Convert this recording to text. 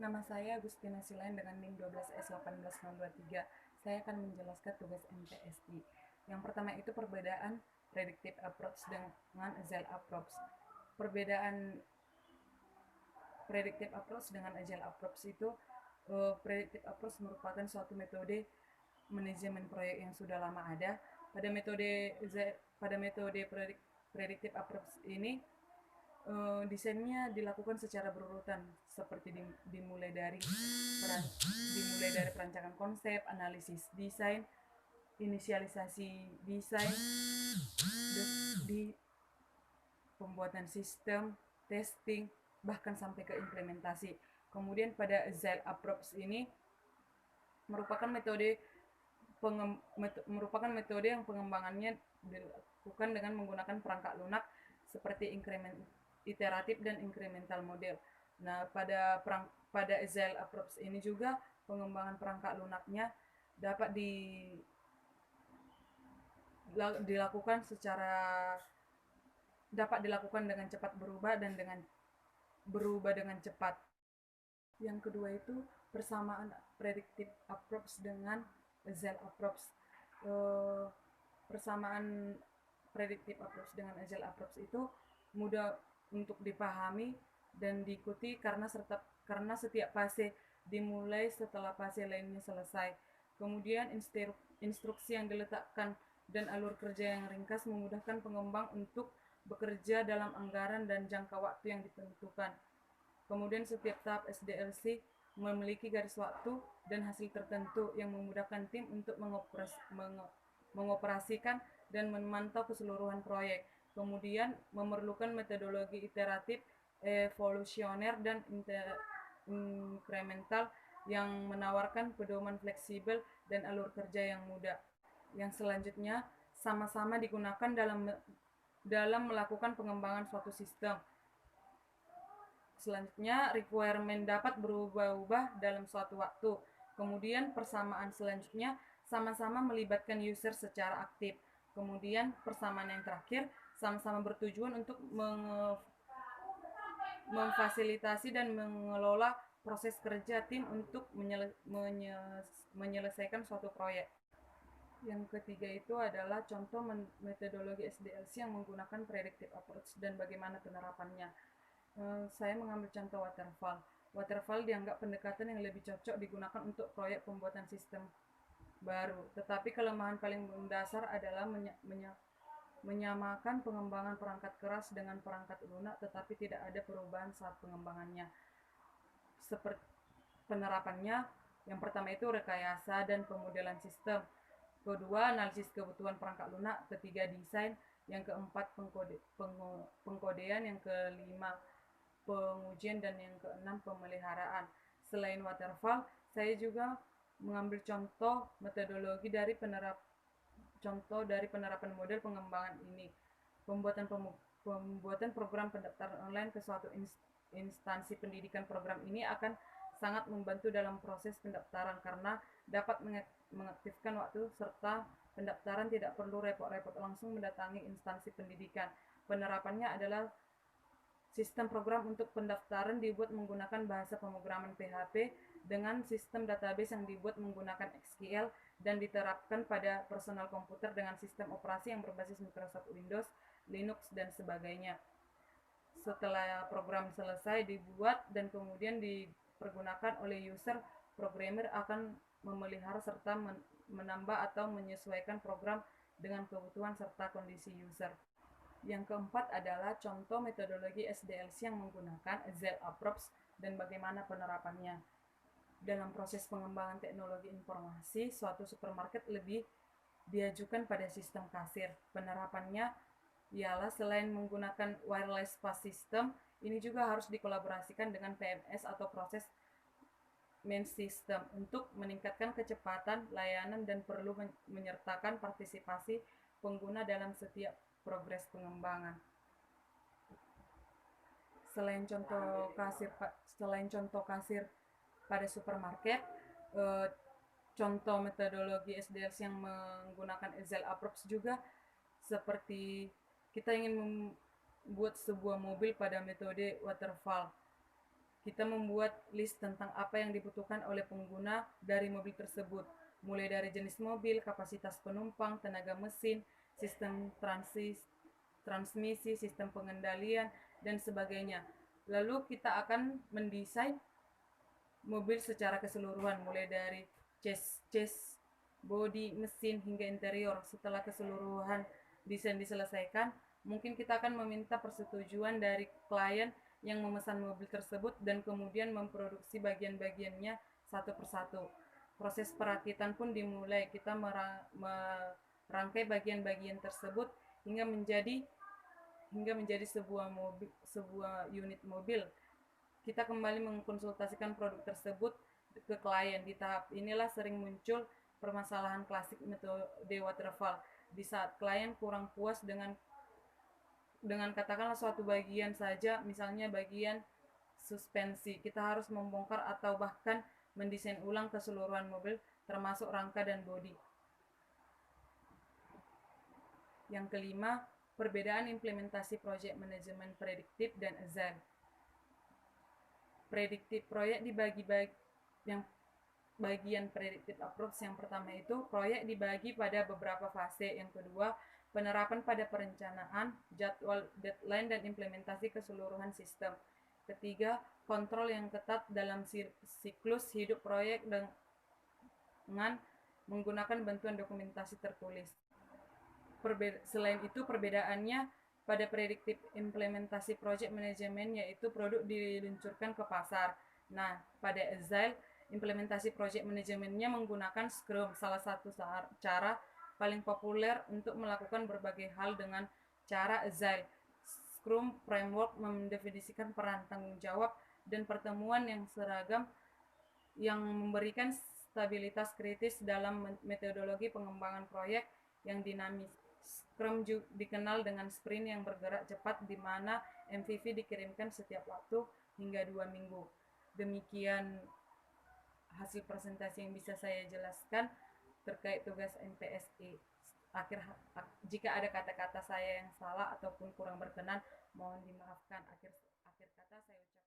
Nama saya Agustina Silain dengan NIM 12S18623. Saya akan menjelaskan tugas MTSI. Yang pertama itu perbedaan predictive approach dengan agile approach. Perbedaan predictive approach dengan agile approach itu, predictive approach merupakan suatu metode manajemen proyek yang sudah lama ada. Pada metode predictive approach ini, desainnya dilakukan secara berurutan, seperti dimulai dari perancangan konsep, analisis desain, inisialisasi desain, di pembuatan sistem, testing, bahkan sampai ke implementasi. Kemudian pada agile approach ini merupakan metode yang pengembangannya dilakukan dengan menggunakan perangkat lunak seperti iteratif dan incremental model. Nah, pada agile approach ini juga pengembangan perangkat lunaknya dapat dilakukan dengan cepat berubah dengan cepat. Yang kedua itu persamaan predictive approach dengan agile approach. Persamaan predictive approach dengan agile approach itu mudah untuk dipahami dan diikuti karena setiap fase dimulai setelah fase lainnya selesai. Kemudian instruksi yang diletakkan dan alur kerja yang ringkas memudahkan pengembang untuk bekerja dalam anggaran dan jangka waktu yang ditentukan. Kemudian setiap tahap SDLC memiliki garis waktu dan hasil tertentu yang memudahkan tim untuk mengoperasikan dan memantau keseluruhan proyek. Kemudian memerlukan metodologi iteratif, evolusioner, dan incremental yang menawarkan pedoman fleksibel dan alur kerja yang mudah. Yang selanjutnya sama-sama digunakan dalam melakukan pengembangan suatu sistem. Selanjutnya, requirement dapat berubah-ubah dalam suatu waktu. Kemudian persamaan selanjutnya sama-sama melibatkan user secara aktif. Kemudian persamaan yang terakhir sama-sama bertujuan untuk memfasilitasi dan mengelola proses kerja tim untuk menyelesaikan suatu proyek. Yang ketiga itu adalah contoh metodologi SDLC yang menggunakan predictive approach dan bagaimana penerapannya. Saya mengambil contoh waterfall. Waterfall dianggap pendekatan yang lebih cocok digunakan untuk proyek pembuatan sistem baru. Tetapi kelemahan paling mendasar adalah menyamakan pengembangan perangkat keras dengan perangkat lunak, tetapi tidak ada perubahan saat pengembangannya. Seperti penerapannya, yang pertama itu rekayasa dan pemodelan sistem. Kedua, analisis kebutuhan perangkat lunak. Ketiga, desain. Yang keempat, pengkodean. Yang kelima, pengujian. Dan yang keenam, pemeliharaan. Selain waterfall, saya juga mengambil contoh metodologi dari penerapan model pengembangan ini. Pembuatan program pendaftaran online ke suatu instansi pendidikan. Program ini akan sangat membantu dalam proses pendaftaran karena dapat mengaktifkan waktu serta pendaftaran tidak perlu repot-repot langsung mendatangi instansi pendidikan. Penerapannya adalah sistem program untuk pendaftaran dibuat menggunakan bahasa pemrograman PHP dengan sistem database yang dibuat menggunakan SQL dan diterapkan pada personal komputer dengan sistem operasi yang berbasis Microsoft Windows, Linux, dan sebagainya. Setelah program selesai dibuat dan kemudian dipergunakan oleh user, programmer akan memelihara serta menambah atau menyesuaikan program dengan kebutuhan serta kondisi user. Yang keempat adalah contoh metodologi SDLC yang menggunakan agile approach dan bagaimana penerapannya. Dalam proses pengembangan teknologi informasi, suatu supermarket lebih diajukan pada sistem kasir. Penerapannya ialah selain menggunakan wireless PAS system, ini juga harus dikolaborasikan dengan PMS atau proses main system untuk meningkatkan kecepatan layanan dan perlu menyertakan partisipasi pengguna dalam setiap progres pengembangan. Selain contoh kasir pada supermarket, contoh metodologi SDLC yang menggunakan agile approach juga seperti kita ingin membuat sebuah mobil pada metode waterfall. Kita membuat list tentang apa yang dibutuhkan oleh pengguna dari mobil tersebut, mulai dari jenis mobil, kapasitas penumpang, tenaga mesin, sistem transmisi, sistem pengendalian, dan sebagainya. Lalu kita akan mendesain mobil secara keseluruhan, mulai dari chassis, bodi, mesin, hingga interior. Setelah keseluruhan desain diselesaikan, mungkin kita akan meminta persetujuan dari klien yang memesan mobil tersebut dan kemudian memproduksi bagian-bagiannya satu persatu. Proses perakitan pun dimulai. Kita merangkai bagian-bagian tersebut hingga menjadi sebuah unit mobil. Kita kembali mengkonsultasikan produk tersebut ke klien. Di tahap inilah sering muncul permasalahan klasik metode waterfall. Di saat klien kurang puas dengan katakanlah suatu bagian saja, misalnya bagian suspensi, kita harus membongkar atau bahkan mendesain ulang keseluruhan mobil termasuk rangka dan bodi. Yang kelima, perbedaan implementasi proyek manajemen prediktif dan agile. Prediktif proyek dibagi yang bagian predictive approach yang pertama itu proyek dibagi pada beberapa fase. Yang kedua, penerapan pada perencanaan, jadwal, deadline, dan implementasi keseluruhan sistem. Ketiga, kontrol yang ketat dalam siklus hidup proyek dengan menggunakan bantuan dokumentasi tertulis. Selain itu, perbedaannya pada prediktif implementasi project management yaitu produk diluncurkan ke pasar. Nah, pada agile, implementasi project manajemennya menggunakan Scrum, salah satu cara paling populer untuk melakukan berbagai hal dengan cara agile. Scrum Framework mendefinisikan peran, tanggung jawab, dan pertemuan yang seragam yang memberikan stabilitas kritis dalam metodologi pengembangan proyek yang dinamis. Scrum juga dikenal dengan sprint yang bergerak cepat, di mana MVP dikirimkan setiap waktu hingga 2 minggu. Demikian hasil presentasi yang bisa saya jelaskan terkait tugas MPSI. Jika ada kata-kata saya yang salah ataupun kurang berkenan, mohon dimaafkan. Akhir kata saya ucapkan